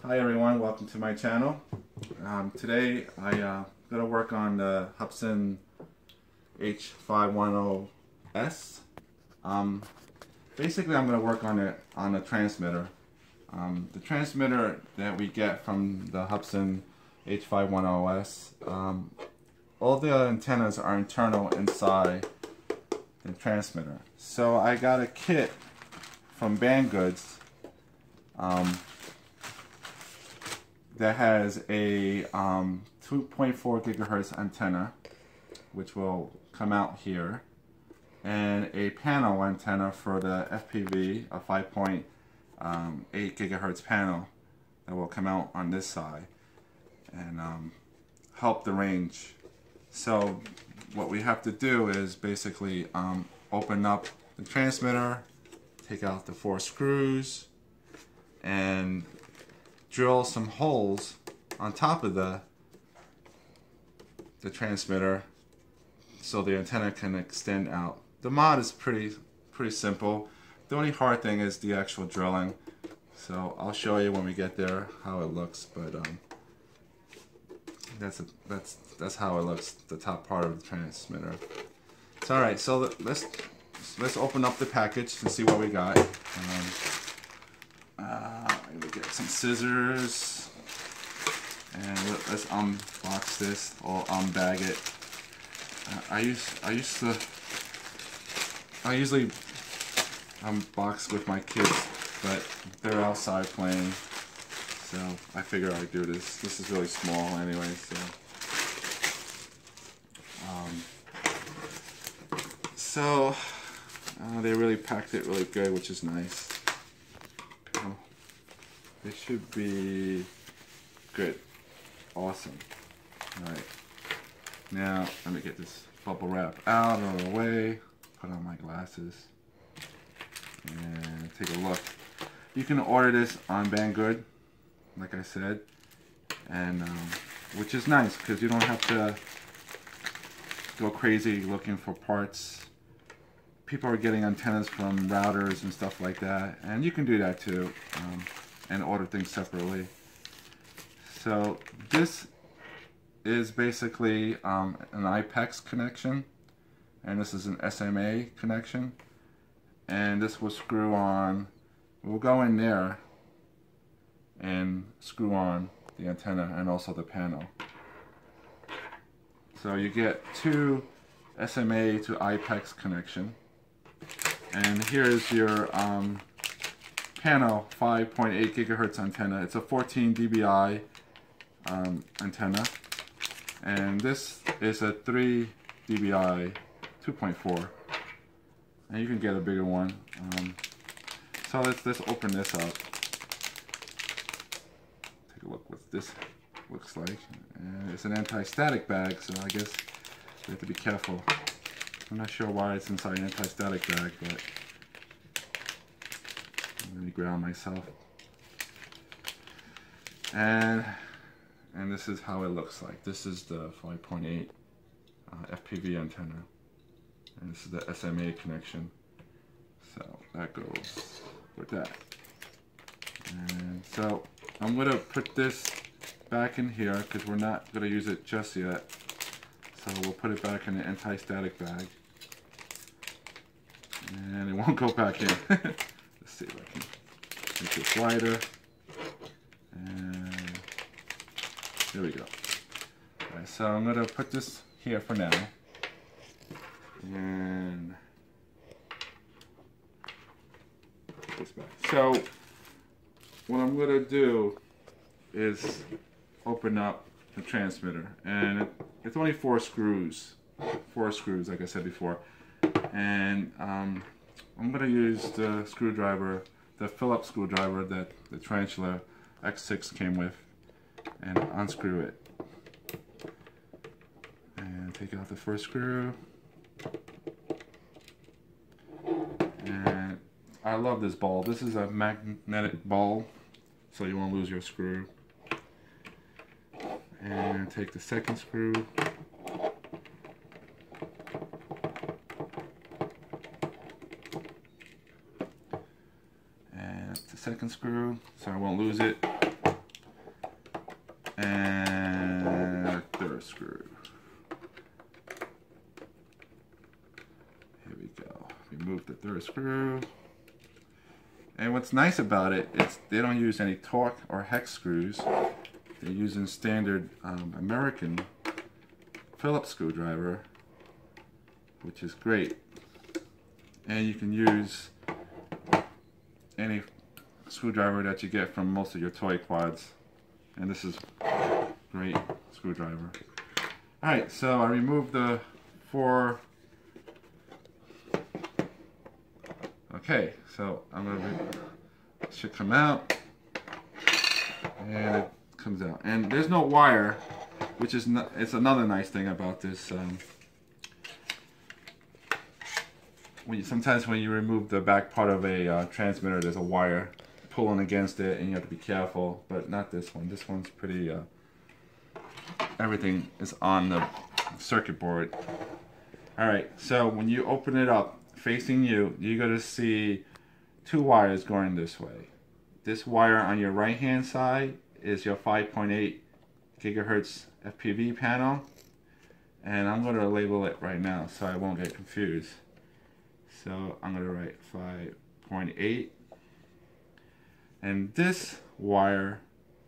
Hi everyone, welcome to my channel. Today I'm going to work on the Hubsan H510s. Basically I'm going to work on the transmitter. The transmitter that we get from the Hubsan H510s, all the antennas are internal inside the transmitter. So I got a kit from Banggood that has a 2.4 gigahertz antenna, which will come out here, and a panel antenna for the FPV, a 5.8 gigahertz panel that will come out on this side and help the range. So what we have to do is basically open up the transmitter, take out the 4 screws, and drill some holes on top of the transmitter so the antenna can extend out. The mod is pretty simple. The only hard thing is the actual drilling. So I'll show you when we get there how it looks, but that's how it looks, the top part of the transmitter. So alright, so let's open up the package and see what we got. I'm gonna get some scissors and let's unbox this or unbag it. I usually unbox with my kids, but they're outside playing, so I figure I'd do this. This is really small anyway, so they really packed it really good, which is nice. It should be good. Awesome. Alright. Now, let me get this bubble wrap out of the way. Put on my glasses. And take a look. You can order this on Banggood, like I said. And, which is nice, because you don't have to go crazy looking for parts. People are getting antennas from routers and stuff like that. And you can do that too. And order things separately. So this is basically an ipex connection, and this is an SMA connection, and this will screw on, we'll go in there and screw on the antenna and also the panel. So you get 2 SMA to ipex connection, and here's your panel 5.8 gigahertz antenna. It's a 14 dBi antenna, and this is a 3 dBi 2.4, and you can get a bigger one. So let's open this up. Take a look what this looks like. And it's an anti-static bag, so I guess you have to be careful. I'm not sure why it's inside an anti-static bag, but let me ground myself. And this is how it looks like. This is the 5.8 FPV antenna, and this is the SMA connection. So that goes with that. And so I'm gonna put this back in here because we're not gonna use it just yet. So we'll put it back in the anti-static bag, and it won't go back in. Let's see if I can make it wider. And there we go. Alright, so I'm going to put this here for now. And put this back. So what I'm going to do is open up the transmitter. And it's only 4 screws. 4 screws, like I said before. And I'm going to use the screwdriver, the Phillips screwdriver that the Tarantula X6 came with, and unscrew it. And take out the first screw. And I love this ball. This is a magnetic ball, so you won't lose your screw. And take the second screw. Second screw, so I won't lose it. And third screw. Here we go. Remove the third screw. And what's nice about it is they don't use any torque or hex screws. They're using standard American Phillips screwdriver, which is great. And you can use any screwdriver that you get from most of your toy quads. And this is great screwdriver. Alright, so I removed the 4. Okay, so it should come out, and it comes out, and there's no wire, which is it's another nice thing about this. Sometimes when you remove the back part of a transmitter, there's a wire pulling against it, and you have to be careful. But not this one. This one's pretty. Everything is on the circuit board. All right, so when you open it up, facing you, you're going to see 2 wires going this way. This wire on your right hand side is your 5.8 gigahertz FPV panel, and I'm going to label it right now so I won't get confused. So I'm going to write 5.8, and this wire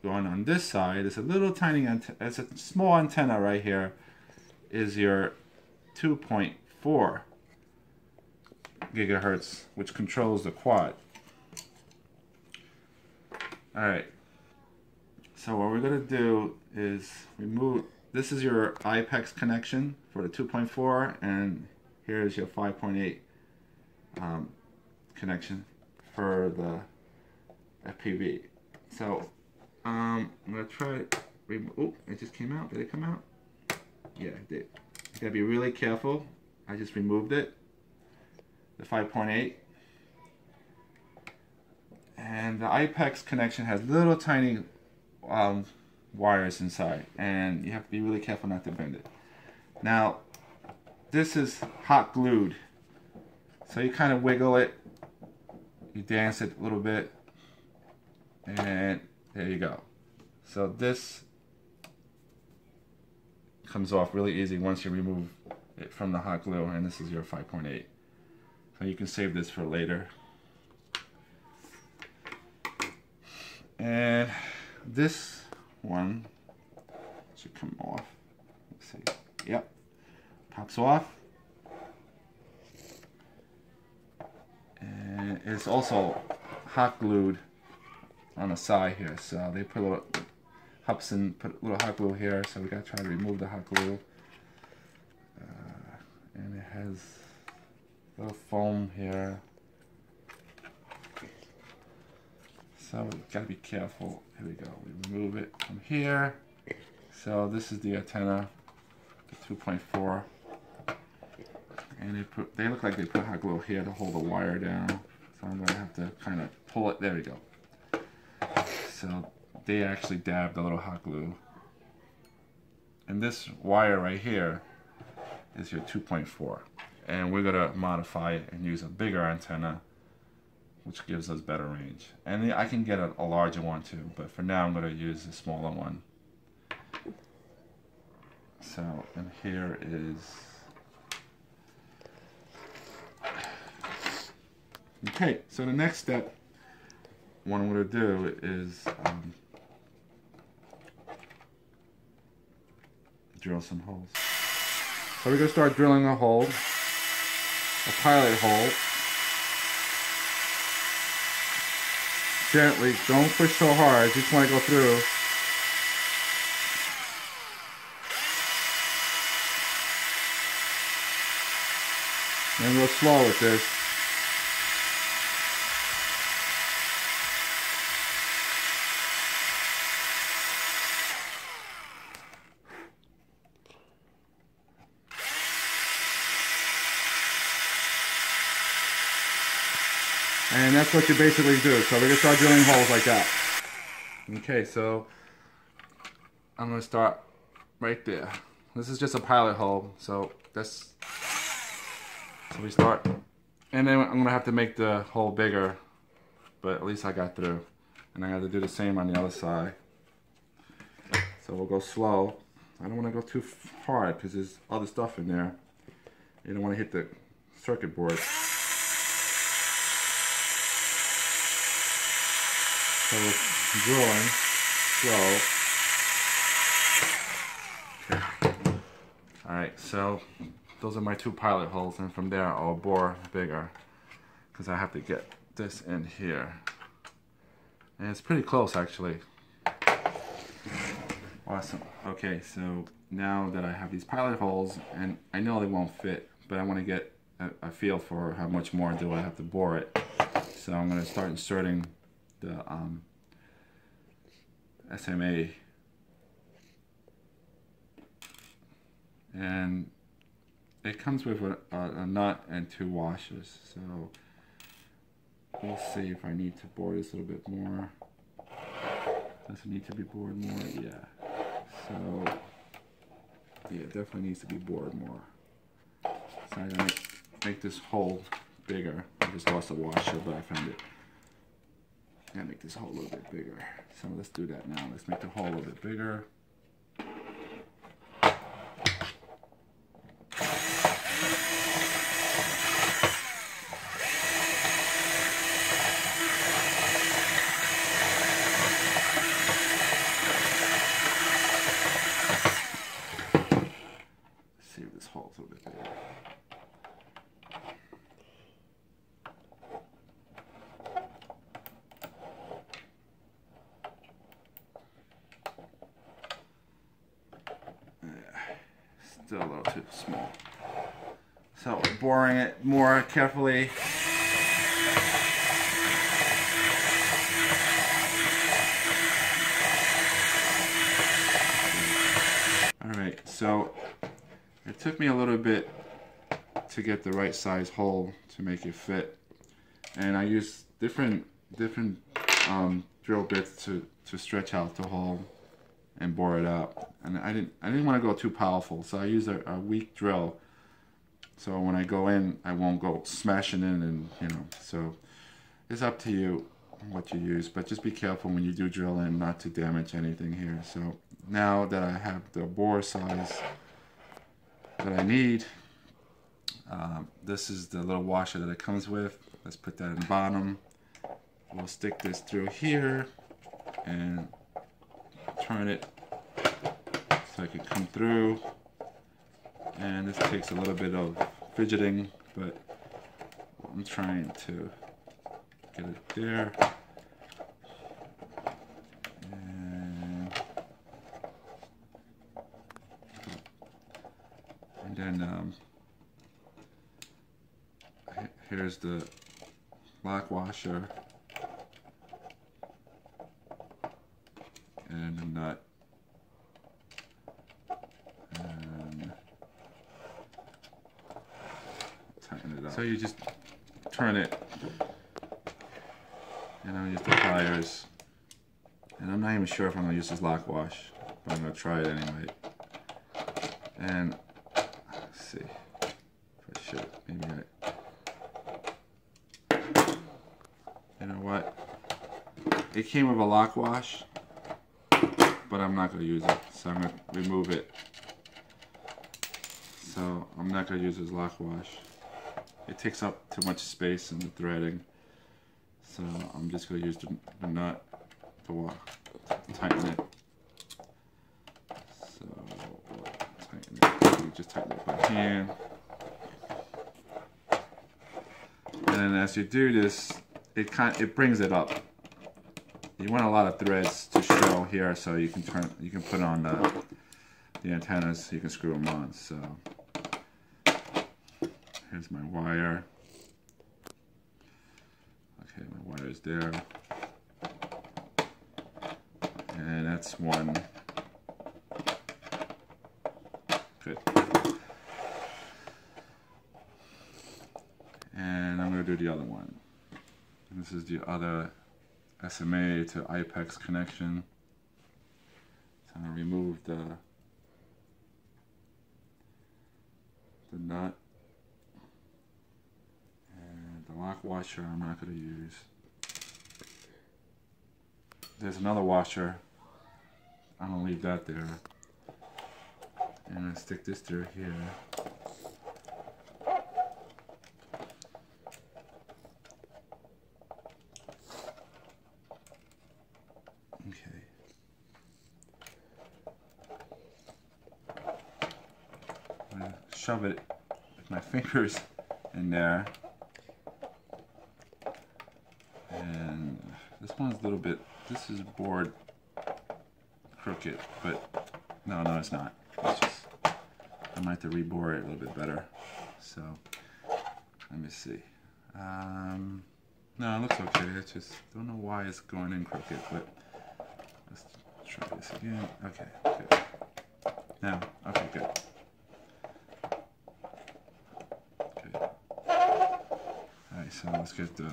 going on this side is a little tiny it's a small antenna right here, is your 2.4 gigahertz, which controls the quad. Alright, so what we're going to do is remove, this is your ipex connection for the 2.4, and here's your 5.8 connection for the FPV. So I'm going to try oh, it just came out. Did it come out? Yeah, it did. You gotta be really careful. I just removed it, the 5.8. And the ipex connection has little tiny wires inside, and you have to be really careful not to bend it. Now, this is hot glued, so you kind of wiggle it, you dance it a little bit, and there you go. So this comes off really easy once you remove it from the hot glue, and this is your 5.8. So you can save this for later. And this one should come off. Let's see. Yep. Pops off. And it's also hot glued on the side here. So they put a little, Hubsan put a little hot glue here. So we gotta try to remove the hot glue. And it has a little foam here. So we gotta be careful. Here we go. We remove it from here. So this is the antenna, the 2.4, and they look like they put hot glue here to hold the wire down. So I'm gonna have to kind of pull it. There we go. So they actually dabbed a little hot glue. And this wire right here is your 2.4, and we're gonna modify it and use a bigger antenna, which gives us better range. And I can get a larger one too, but for now I'm going to use a smaller one. So, and here is... Okay, so the next step, what I'm going to do is drill some holes. So we're going to start drilling a hole, a pilot hole. Gently, don't push so hard, just want to go through. And go slow with this. And that's what you basically do. So we're going to start drilling holes like that. Okay, so I'm going to start right there. This is just a pilot hole, so that's... So we start, and then I'm going to have to make the hole bigger, but at least I got through. And I have to do the same on the other side. So we'll go slow. I don't want to go too hard because there's other stuff in there. You don't want to hit the circuit board. So we're drilling slow. Okay. Alright, so those are my 2 pilot holes, and from there I'll bore bigger because I have to get this in here. And it's pretty close actually. Awesome. Okay, so now that I have these pilot holes, and I know they won't fit, but I want to get a feel for how much more do I have to bore it. So I'm going to start inserting the SMA. And it comes with a nut and 2 washers. So we'll see if I need to bore this a little bit more. Does it need to be bored more? Yeah. So, yeah, it definitely needs to be bored more. So I'm going to make this hole bigger. I just lost a washer, but I found it. I'm going to make this hole a little bit bigger. So let's do that now. Let's make the hole a little bit bigger. Still a little too small. So we're boring it more carefully. Alright, so it took me a little bit to get the right size hole to make it fit. And I used different drill bits to stretch out the hole and bore it up. And I didn't want to go too powerful, so I used a weak drill. So when I go in, I won't go smashing in, and you know. So it's up to you what you use, but just be careful when you do drill in not to damage anything here. So now that I have the bore size that I need, this is the little washer that it comes with. Let's put that in the bottom. We'll stick this through here and turn it so I can come through. And this takes a little bit of fidgeting, but I'm trying to get it there. And then here's the lock washer and a nut. And tighten it up. So you just turn it, and I'll use the pliers. And I'm not even sure if I'm going to use this lock wash, but I'm going to try it anyway. And let's see if I should. Maybe you know what? It came with a lock wash, but I'm not going to use it, so I'm going to remove it. So I'm not going to use this lock wash. It takes up too much space in the threading. So I'm just going to use the nut to tighten it. So tighten it. You just tighten it by hand. And then as you do this, it brings it up. You want a lot of threads to show here, so you can put on the antennas, so you can screw them on. So here's my wire. Okay, my wire is there, and that's one. Good. And I'm going to do the other one. And this is the other SMA to ipex connection. So I'm going to remove the nut, and the lock washer I'm not going to use. There's another washer I'm gonna leave that there. And I stick this through here. Okay. I'm gonna shove it with my fingers in there. And this one's a little bit, this is bored crooked, but no, it's not. It's just, I might have to rebore it a little bit better. So, let me see. No, it looks okay. I just don't know why it's going in crooked, but let's try this again. Okay, good. Now, okay, good. Okay. Alright, so let's get the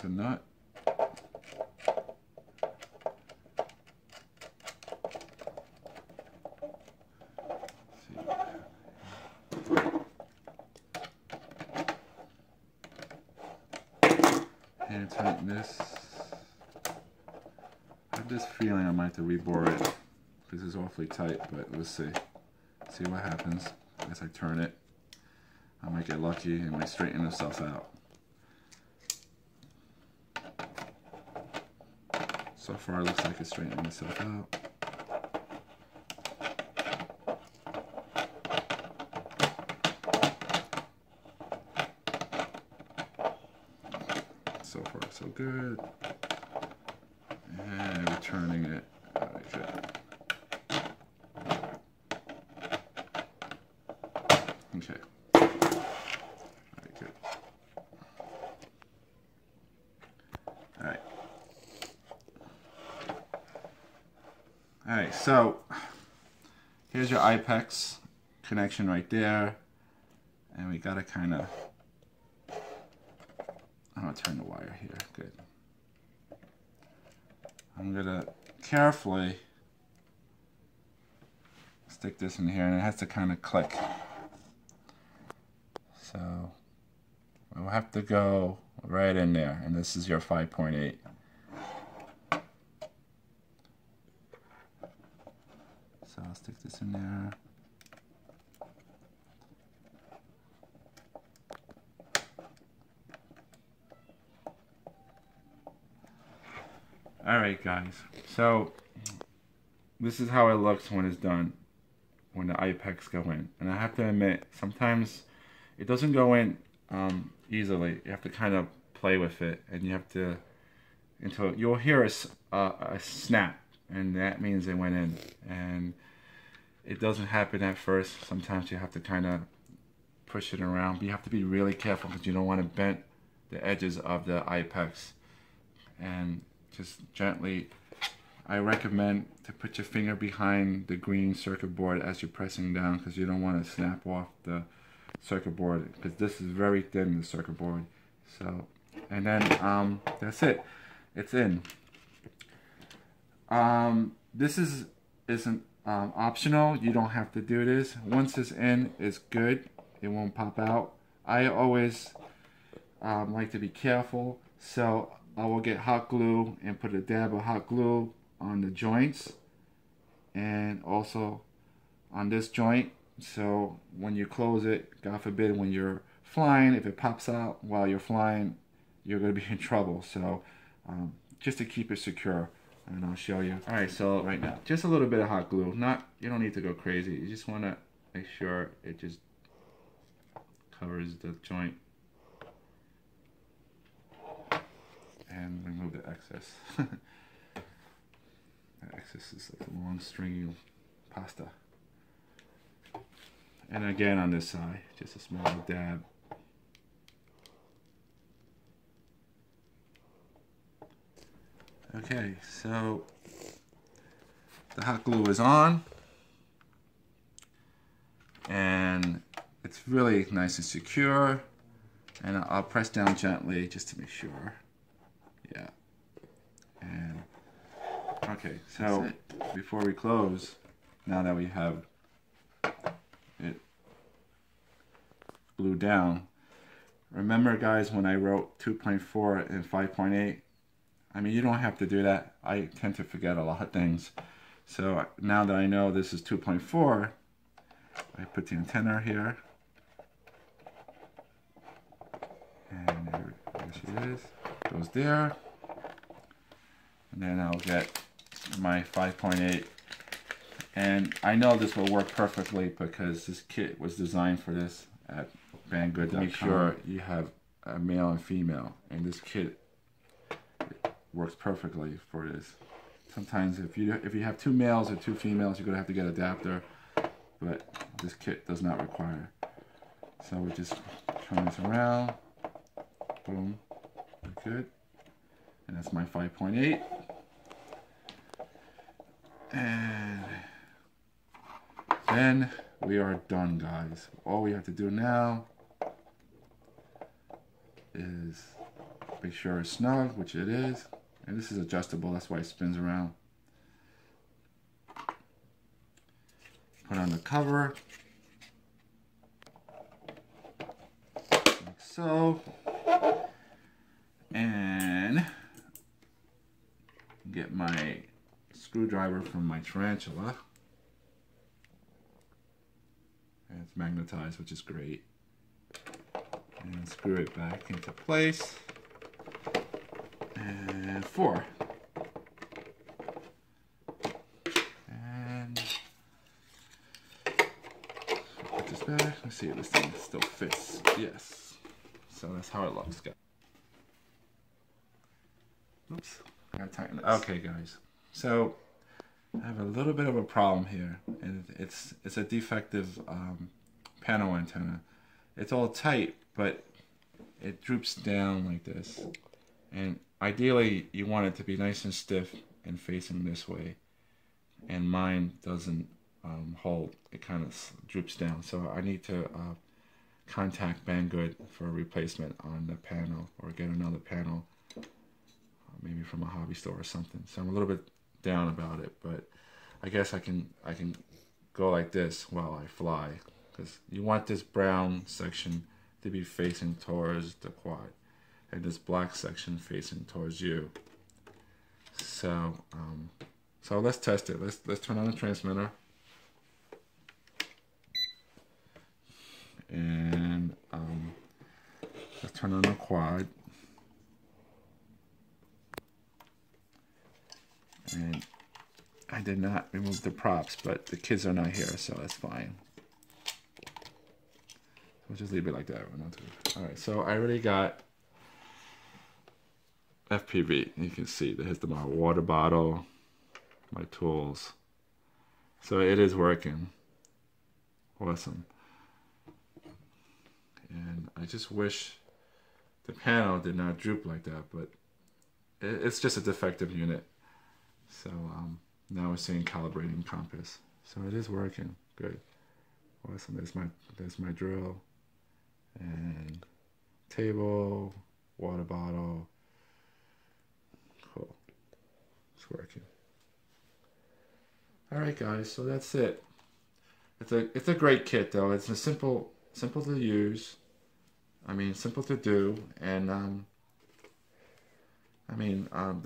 nut. Hand tighten this. I have this feeling I might have to rebore it because it's awfully tight, but we'll see. See what happens as I turn it. I might get lucky and it might straighten itself out. So far it looks like it's straightening itself out. So far so good. And returning it. Okay. Okay. Very good. Alright. Alright, so here's your ipex connection right there. And we gotta kinda, I'm gonna turn the wire here. Good. I'm gonna carefully stick this in here, and it has to kind of click. So we'll have to go right in there, and this is your 5.8. So I'll stick this in there. Alright guys, so this is how it looks when it's done, when the ipex go in. And I have to admit, sometimes it doesn't go in easily. You have to kind of play with it, and you have to, until you'll hear a snap, and that means it went in. And it doesn't happen at first. Sometimes you have to kind of push it around, but you have to be really careful because you don't want to bend the edges of the ipex. And just gently, I recommend to put your finger behind the green circuit board as you're pressing down, because you don't want to snap off the circuit board, because this is very thin, the circuit board. So, and then that's it. It's in. This isn't optional. You don't have to do this. Once it's in, it's good. It won't pop out. I always like to be careful, so I will get hot glue and put a dab of hot glue on the joints and also on this joint. So when you close it, God forbid, when you're flying, if it pops out while you're flying, you're going to be in trouble. So just to keep it secure, and I'll show you. All right, so right now, just a little bit of hot glue. You don't need to go crazy. You just want to make sure it just covers the joint. And remove the excess. The excess is like a long stringy pasta. And again on this side, just a small dab. Okay, so the hot glue is on. And it's really nice and secure. And I'll press down gently just to make sure. Yeah. And okay, so before we close, now that we have it glued down, remember guys, when I wrote 2.4 and 5.8, I mean, you don't have to do that. I tend to forget a lot of things. So now that I know this is 2.4, I put the antenna here. And there she is. Goes there. And then I'll get my 5.8. And I know this will work perfectly because this kit was designed for this at Banggood. Make sure you have a male and female. And this kit works perfectly for this. Sometimes if you have 2 males or 2 females, you're gonna have to get an adapter, but this kit does not require. So we just turn this around, boom, good, and that's my 5.8, and then we are done, guys. All we have to do now is make sure it's snug, which it is. And this is adjustable, that's why it spins around. Put on the cover, like so. And get my screwdriver from my tarantula. And it's magnetized, which is great. And screw it back into place. And 4. And put this back. Let's see if this thing still fits. Yes. So that's how it looks, guys. Oops. I gotta tighten this. Okay, guys. So I have a little bit of a problem here, and it's a defective panel antenna. It's all tight, but it droops down like this. And ideally, you want it to be nice and stiff and facing this way. And mine doesn't hold. It kind of droops down. So I need to contact Banggood for a replacement on the panel, or get another panel, maybe from a hobby store or something. So I'm a little bit down about it, but I guess I can go like this while I fly, because you want this brown section to be facing towards the quad, and this black section facing towards you. So so let's test it. Let's turn on the transmitter, and let's turn on the quad. And I did not remove the props, but the kids are not here, so that's fine. We'll just leave it like that. Alright, so I already got FPV. You can see there's my water bottle, my tools. So it is working. Awesome. And I just wish the panel did not droop like that, but it's just a defective unit. So now we're seeing calibrating compass. So it is working. Good. Awesome. There's my drill and table, water bottle. Cool. It's working. Alright guys, so that's it. It's a great kit though. It's a simple to use. I mean, simple to do, and the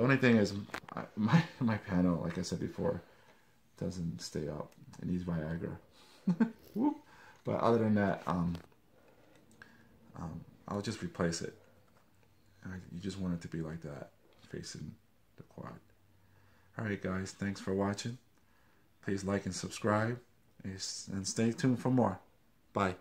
only thing is my panel, like I said before, doesn't stay up. It needs Viagra. But other than that, I'll just replace it. You just want it to be like that, facing the quad. Alright guys, thanks for watching. Please like and subscribe, and stay tuned for more. Bye.